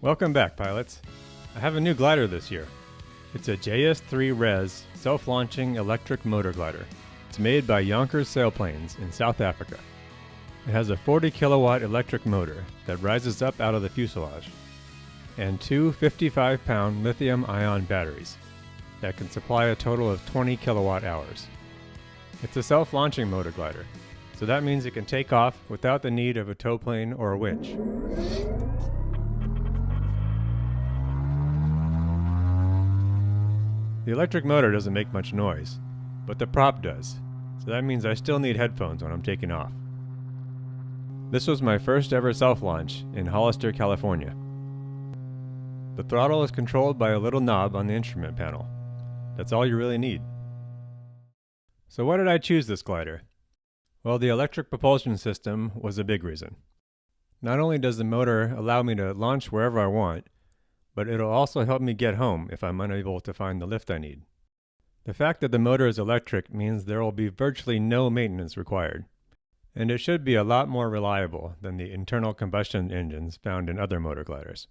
Welcome back, pilots. I have a new glider this year. It's a JS3 RES self-launching electric motor glider. It's made by Yonkers Sailplanes in South Africa. It has a 40 kilowatt electric motor that rises up out of the fuselage and two 55-pound lithium-ion batteries that can supply a total of 20 kilowatt hours. It's a self-launching motor glider, so that means it can take off without the need of a tow plane or a winch. The electric motor doesn't make much noise, but the prop does, so that means I still need headphones when I'm taking off. This was my first ever self-launch in Hollister, California. The throttle is controlled by a little knob on the instrument panel. That's all you really need. So why did I choose this glider? Well, the electric propulsion system was a big reason. Not only does the motor allow me to launch wherever I want, but it'll also help me get home if I'm unable to find the lift I need. The fact that the motor is electric means there will be virtually no maintenance required, and it should be a lot more reliable than the internal combustion engines found in other motor gliders.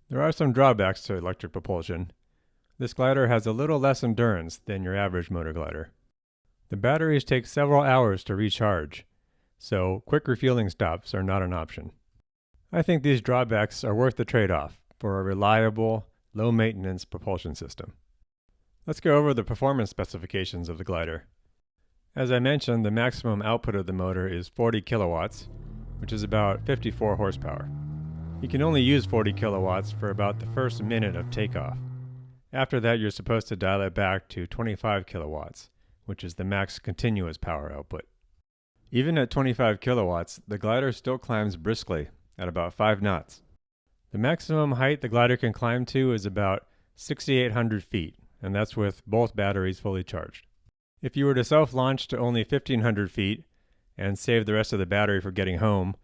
There are some drawbacks to electric propulsion. This glider has a little less endurance than your average motor glider. The batteries take several hours to recharge, so quick refueling stops are not an option. I think these drawbacks are worth the trade-off for a reliable, low-maintenance propulsion system. Let's go over the performance specifications of the glider. As I mentioned, the maximum output of the motor is 40 kilowatts, which is about 54 horsepower. You can only use 40 kilowatts for about the first minute of takeoff. After that, you're supposed to dial it back to 25 kilowatts, which is the max continuous power output. Even at 25 kilowatts, the glider still climbs briskly at about 5 knots. The maximum height the glider can climb to is about 6,800 feet, and that's with both batteries fully charged. If you were to self-launch to only 1,500 feet and save the rest of the battery for getting home,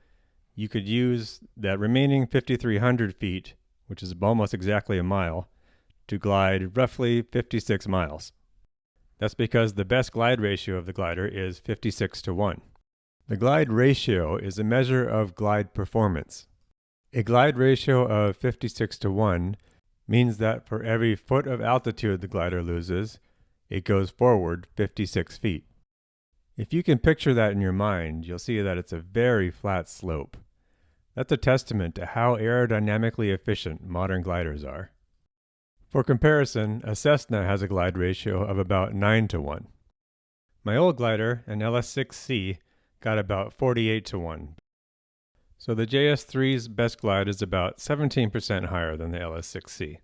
you could use that remaining 5,300 feet, which is almost exactly a mile, to glide roughly 56 miles. That's because the best glide ratio of the glider is 56:1. The glide ratio is a measure of glide performance. A glide ratio of 56:1 means that for every foot of altitude the glider loses, it goes forward 56 feet. If you can picture that in your mind, you'll see that it's a very flat slope. That's a testament to how aerodynamically efficient modern gliders are. For comparison, a Cessna has a glide ratio of about 9:1. My old glider, an LS6C, got about 48:1. So the JS3's best glide is about 17% higher than the LS6C.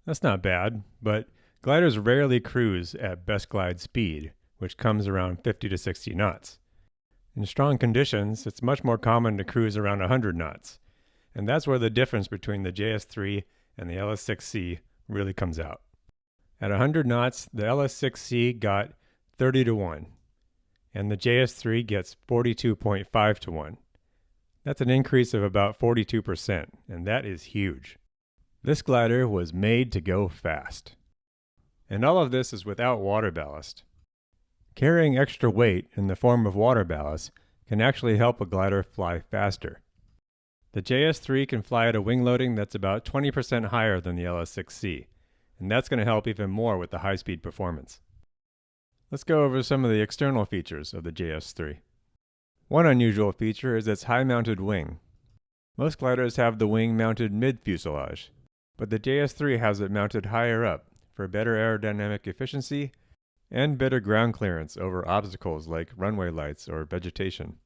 That's not bad, but gliders rarely cruise at best glide speed, which comes around 50 to 60 knots. In strong conditions, it's much more common to cruise around 100 knots, and that's where the difference between the JS3 and the LS6C really comes out. At 100 knots, the LS6C got 30:1, and the JS3 gets 42.5:1. That's an increase of about 42%, and that is huge. This glider was made to go fast. And all of this is without water ballast. Carrying extra weight in the form of water ballast can actually help a glider fly faster. The JS3 can fly at a wing loading that's about 20% higher than the LS6C, and that's going to help even more with the high-speed performance. Let's go over some of the external features of the JS3. One unusual feature is its high-mounted wing. Most gliders have the wing mounted mid-fuselage, but the JS3 has it mounted higher up for better aerodynamic efficiency and better ground clearance over obstacles like runway lights or vegetation.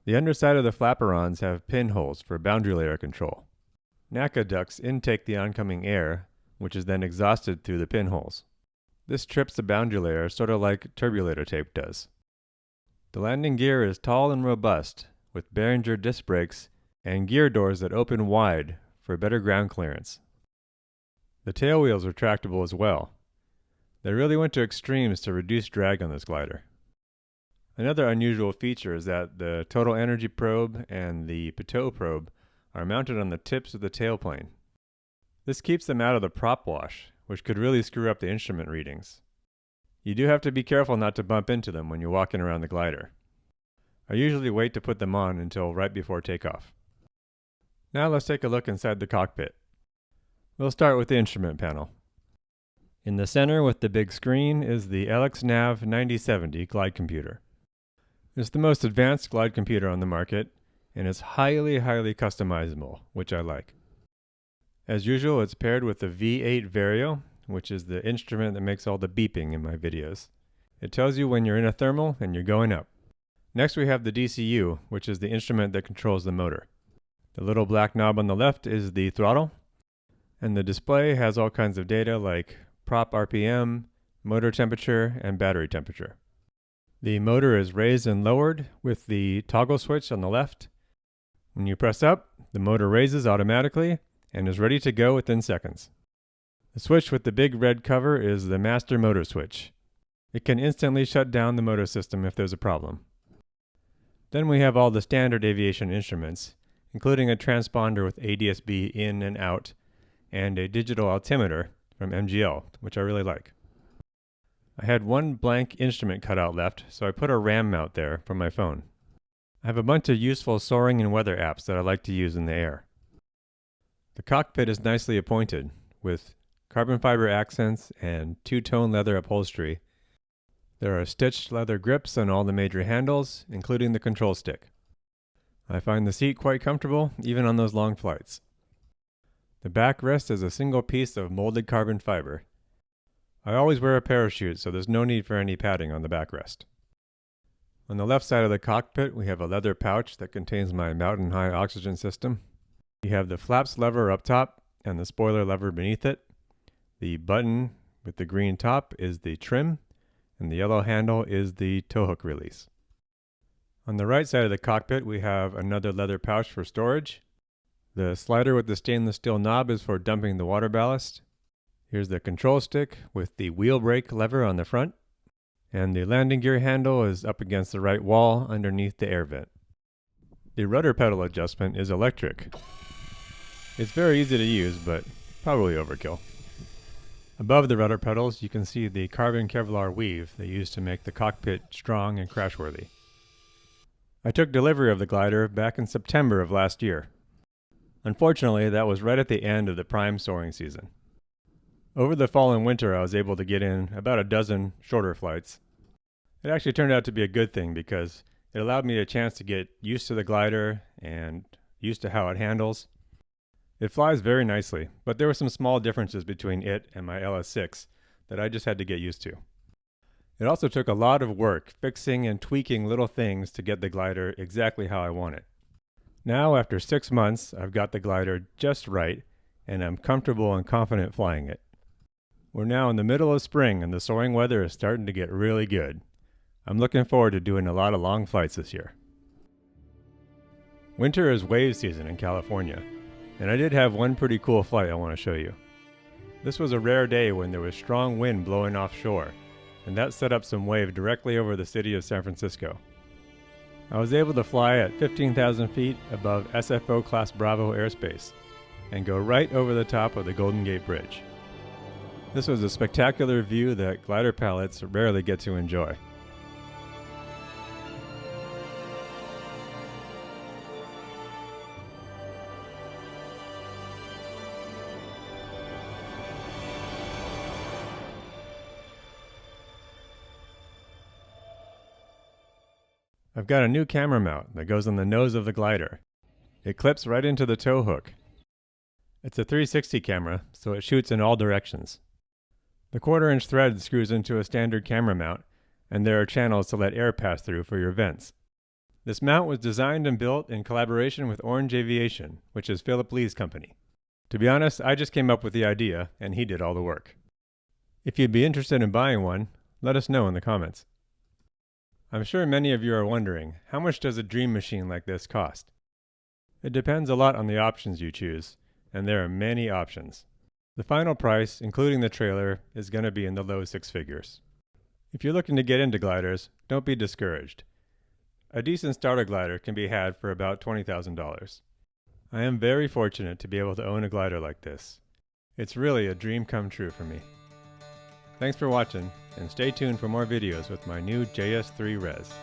The underside of the flaperons have pinholes for boundary layer control. NACA ducts intake the oncoming air, which is then exhausted through the pinholes. This trips the boundary layer sort of like turbulator tape does. The landing gear is tall and robust, with Behringer disc brakes and gear doors that open wide for better ground clearance. The tail wheels are retractable as well. They really went to extremes to reduce drag on this glider. Another unusual feature is that the total energy probe and the pitot probe are mounted on the tips of the tailplane. This keeps them out of the prop wash, which could really screw up the instrument readings. You do have to be careful not to bump into them when you're walking around the glider. I usually wait to put them on until right before takeoff. Now let's take a look inside the cockpit. We'll start with the instrument panel. In the center with the big screen is the LXNav 9070 glide computer. It's the most advanced glide computer on the market, and it's highly customizable, which I like. As usual, it's paired with the V8 Vario, which is the instrument that makes all the beeping in my videos. It tells you when you're in a thermal and you're going up. Next we have the DCU, which is the instrument that controls the motor. The little black knob on the left is the throttle, and the display has all kinds of data like prop RPM, motor temperature, and battery temperature. The motor is raised and lowered with the toggle switch on the left. When you press up, the motor raises automatically and is ready to go within seconds. The switch with the big red cover is the master motor switch. It can instantly shut down the motor system if there's a problem. Then we have all the standard aviation instruments, including a transponder with ADS-B in and out, and a digital altimeter from MGL, which I really like. I had one blank instrument cutout left, so I put a RAM mount there for my phone. I have a bunch of useful soaring and weather apps that I like to use in the air. The cockpit is nicely appointed, with carbon fiber accents and two-tone leather upholstery. There are stitched leather grips on all the major handles, including the control stick. I find the seat quite comfortable, even on those long flights. The backrest is a single piece of molded carbon fiber. I always wear a parachute, so there's no need for any padding on the backrest. On the left side of the cockpit, we have a leather pouch that contains my mountain-high oxygen system. We have the flaps lever up top and the spoiler lever beneath it. The button with the green top is the trim, and the yellow handle is the tow hook release. On the right side of the cockpit, we have another leather pouch for storage. The slider with the stainless steel knob is for dumping the water ballast. Here's the control stick with the wheel brake lever on the front, and the landing gear handle is up against the right wall underneath the air vent. The rudder pedal adjustment is electric. It's very easy to use, but probably overkill. Above the rudder pedals, you can see the carbon Kevlar weave they use to make the cockpit strong and crashworthy. I took delivery of the glider back in September of last year. Unfortunately, that was right at the end of the prime soaring season. Over the fall and winter, I was able to get in about a dozen shorter flights. It actually turned out to be a good thing because it allowed me a chance to get used to the glider and used to how it handles. It flies very nicely, but there were some small differences between it and my LS6 that I just had to get used to. It also took a lot of work fixing and tweaking little things to get the glider exactly how I want it. Now, after 6 months, I've got the glider just right, and I'm comfortable and confident flying it. We're now in the middle of spring, and the soaring weather is starting to get really good. I'm looking forward to doing a lot of long flights this year. Winter is wave season in California, and I did have one pretty cool flight I want to show you. This was a rare day when there was strong wind blowing offshore, and that set up some wave directly over the city of San Francisco. I was able to fly at 15,000 feet above SFO Class Bravo airspace and go right over the top of the Golden Gate Bridge. This was a spectacular view that glider pilots rarely get to enjoy. I've got a new camera mount that goes on the nose of the glider. It clips right into the tow hook. It's a 360 camera, so it shoots in all directions. The 1/4-inch thread screws into a standard camera mount, and there are channels to let air pass through for your vents. This mount was designed and built in collaboration with Orange Aviation, which is Philip Lee's company. To be honest, I just came up with the idea, and he did all the work. If you'd be interested in buying one, let us know in the comments. I'm sure many of you are wondering, how much does a dream machine like this cost? It depends a lot on the options you choose, and there are many options. The final price, including the trailer, is going to be in the low 6 figures. If you're looking to get into gliders, don't be discouraged. A decent starter glider can be had for about $20,000. I am very fortunate to be able to own a glider like this. It's really a dream come true for me. Thanks for watching, and stay tuned for more videos with my new JS3 RES.